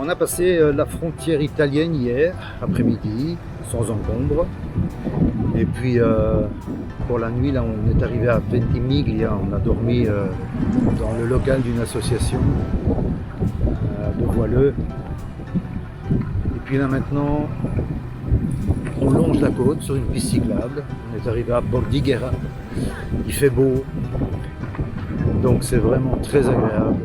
On a passé la frontière italienne hier après-midi, sans encombre. Et puis pour la nuit, là, on est arrivé à Ventimiglia. On a dormi dans le local d'une association de voileux. Et puis là maintenant, on longe la côte sur une piste cyclable. On est arrivé à Bordighera. Il fait beau, donc c'est vraiment très agréable.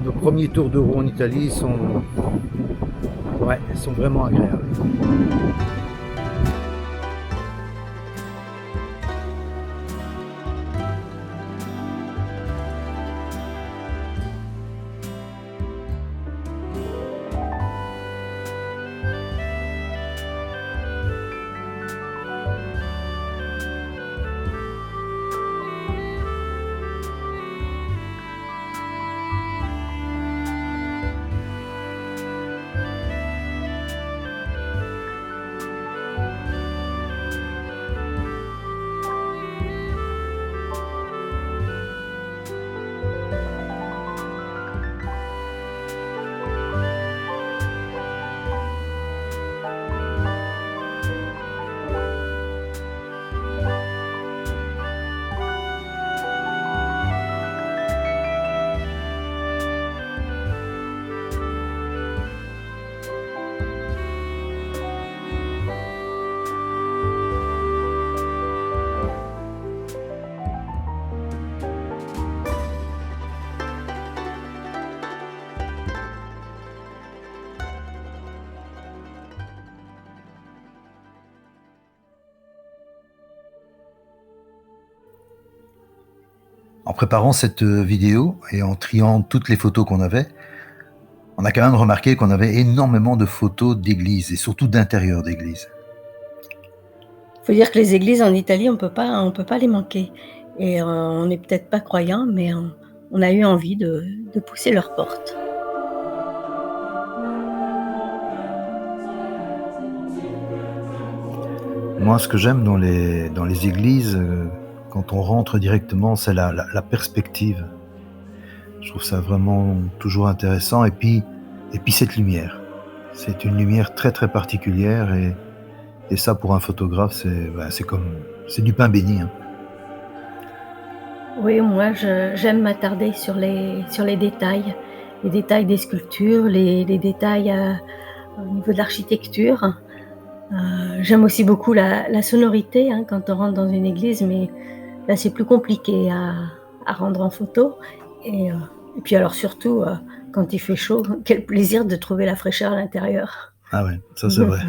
Nos premiers tours de roue en Italie sont vraiment agréables. En préparant cette vidéo et en triant toutes les photos qu'on avait, on a quand même remarqué qu'on avait énormément de photos d'églises et surtout d'intérieur d'églises. Il faut dire que les églises en Italie, on peut pas les manquer. Et on n'est peut-être pas croyants, mais on a eu envie de pousser leurs portes. Moi, ce que j'aime dans les églises, quand on rentre directement, c'est la perspective. Je trouve ça vraiment toujours intéressant. Et puis cette lumière. C'est une lumière très très particulière et ça pour un photographe, c'est du pain béni. Hein. Oui, moi j'aime m'attarder sur les détails des sculptures, les détails au niveau de l'architecture. J'aime aussi beaucoup la sonorité quand on rentre dans une église, mais là c'est plus compliqué à rendre en photo. Et puis alors surtout, quand il fait chaud, quel plaisir de trouver la fraîcheur à l'intérieur. Ah ouais, ça c'est vrai.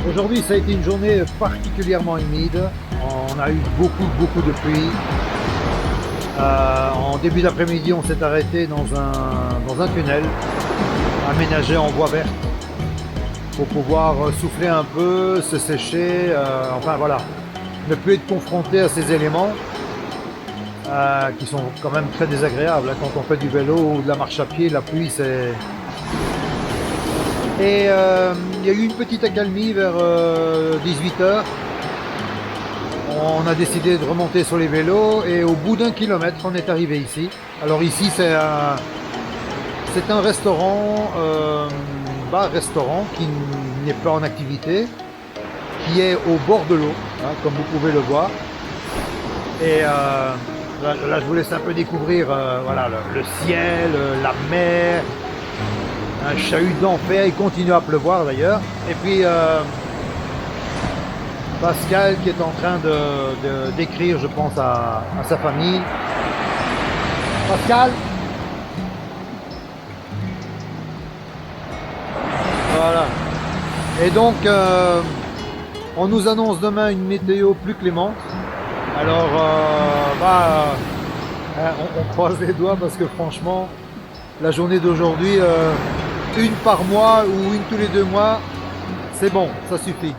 Aujourd'hui, ça a été une journée particulièrement humide. On a eu beaucoup de pluie. En début d'après-midi, on s'est arrêté dans un tunnel aménagé en voie verte pour pouvoir souffler un peu, se sécher, enfin voilà, ne plus être confronté à ces éléments. qui sont quand même très désagréables. Quand on fait du vélo ou de la marche à pied, la pluie c'est... Et il y a eu une petite accalmie vers 18h. On a décidé de remonter sur les vélos et au bout d'1 kilomètre, on est arrivé ici. Alors ici, c'est un restaurant, bar-restaurant qui n'est pas en activité, qui est au bord de l'eau, hein, comme vous pouvez le voir. Et là, je vous laisse un peu découvrir voilà, le ciel, la mer, un chahut d'enfer. Il continue à pleuvoir d'ailleurs. Et puis Pascal qui est en train d'écrire, je pense, à sa famille. Pascal. Voilà. Et donc, on nous annonce demain une météo plus clémente. Alors, on croise les doigts parce que franchement, la journée d'aujourd'hui, une par mois ou une tous les 2 mois, c'est bon, ça suffit.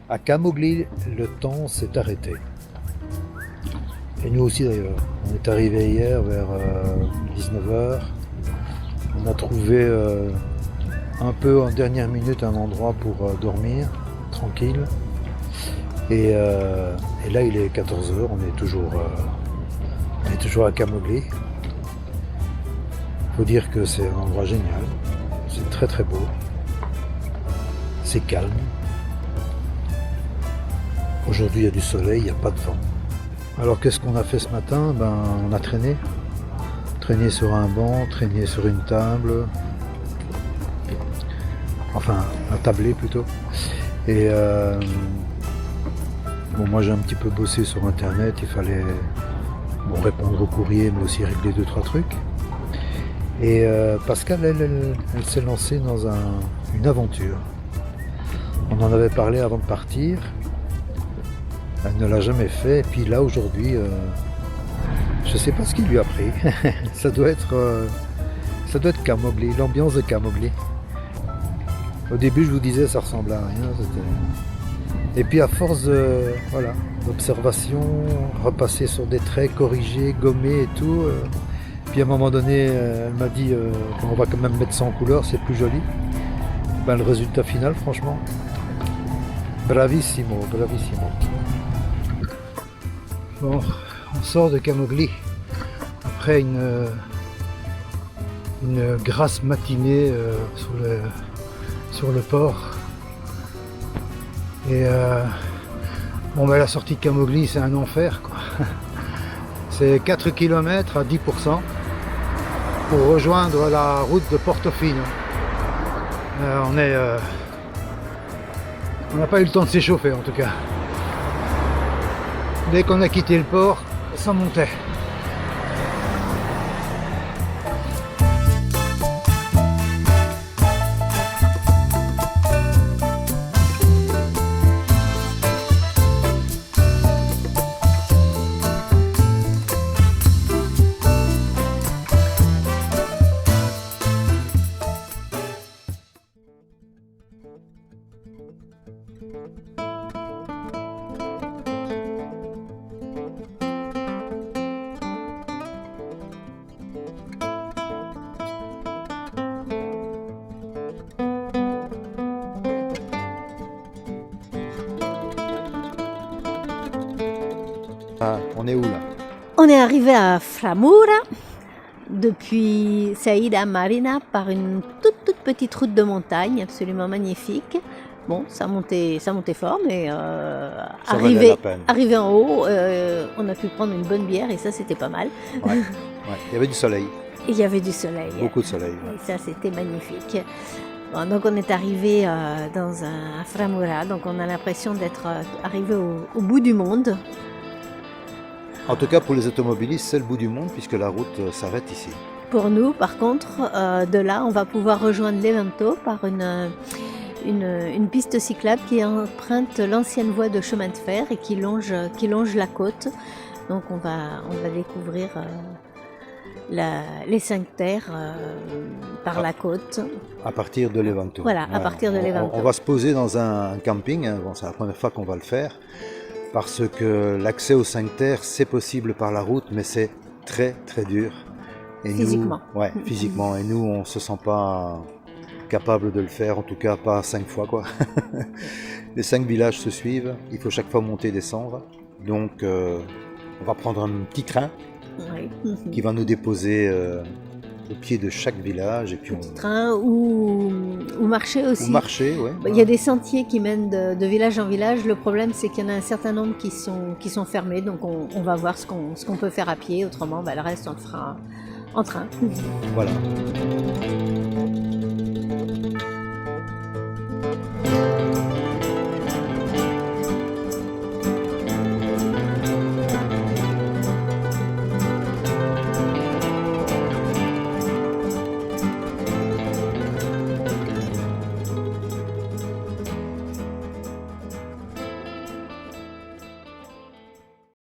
À Camogli, le temps s'est arrêté. Et nous aussi d'ailleurs. On est arrivé hier vers 19h. On a trouvé un peu en dernière minute un endroit pour dormir, tranquille. Et là il est 14h, on est toujours à Camogli. Il faut dire que c'est un endroit génial. C'est très très beau. C'est calme. Aujourd'hui, il y a du soleil, il n'y a pas de vent. Alors, qu'est-ce qu'on a fait ce matin? On a traîné. Traîné sur un banc, traîné sur une table. Enfin, un tablé plutôt. Et moi, j'ai un petit peu bossé sur Internet. Il fallait répondre au courrier, mais aussi régler 2-3 trucs. Et Pascal, elle s'est lancée dans une aventure. On en avait parlé avant de partir. Elle ne l'a jamais fait, et puis là aujourd'hui, je ne sais pas ce qu'il lui a pris. ça doit être Camogli, l'ambiance de Camogli. Au début, je vous disais, ça ressemblait à rien. Et puis à force d'observation, repasser sur des traits, corriger, gommer et tout. Puis à un moment donné, elle m'a dit on va quand même mettre ça en couleur, c'est plus joli. Le résultat final, franchement, bravissimo, bravissimo. Bon, on sort de Camogli après une grasse matinée sur le port. Et la sortie de Camogli, c'est un enfer, quoi. C'est 4 km à 10% pour rejoindre la route de Portofino. On n'a pas eu le temps de s'échauffer en tout cas. Dès qu'on a quitté le port, ça montait. Ah, on est où là? On est arrivé à Framura depuis Saïda Marina par une toute petite route de montagne absolument magnifique. Bon, ça montait fort, mais Ça valait la peine. arrivé en haut, on a pu prendre une bonne bière et ça c'était pas mal. Ouais, ouais. Il y avait du soleil, Et il y avait du soleil. beaucoup de soleil. Ouais. Et ça c'était magnifique. Bon, donc on est arrivé à Framura, donc on a l'impression d'être arrivé au bout du monde. En tout cas, pour les automobilistes, c'est le bout du monde puisque la route s'arrête ici. Pour nous, par contre, de là, on va pouvoir rejoindre Levanto par une piste cyclable qui emprunte l'ancienne voie de chemin de fer et qui longe la côte. Donc on va découvrir les 5 terres par la côte. À partir de Levanto. Voilà, à partir de Levanto. On va se poser dans un camping, hein. Bon, c'est la première fois qu'on va le faire, parce que l'accès aux 5 terres, c'est possible par la route, mais c'est très très dur. Et Physiquement. Nous, ouais, physiquement. Et nous, on ne se sent pas capable de le faire, en tout cas pas 5 fois, quoi. Les 5 villages se suivent, il faut chaque fois monter et descendre. Donc on va prendre un petit train Oui. qui va nous déposer au pied de chaque village. Et puis Petit train ou marcher aussi. Ou marcher, ouais. Il y a des sentiers qui mènent de village en village. Le problème, c'est qu'il y en a un certain nombre qui sont fermés. Donc on va voir ce qu'on peut faire à pied. Autrement, le reste, on le fera en train. Voilà.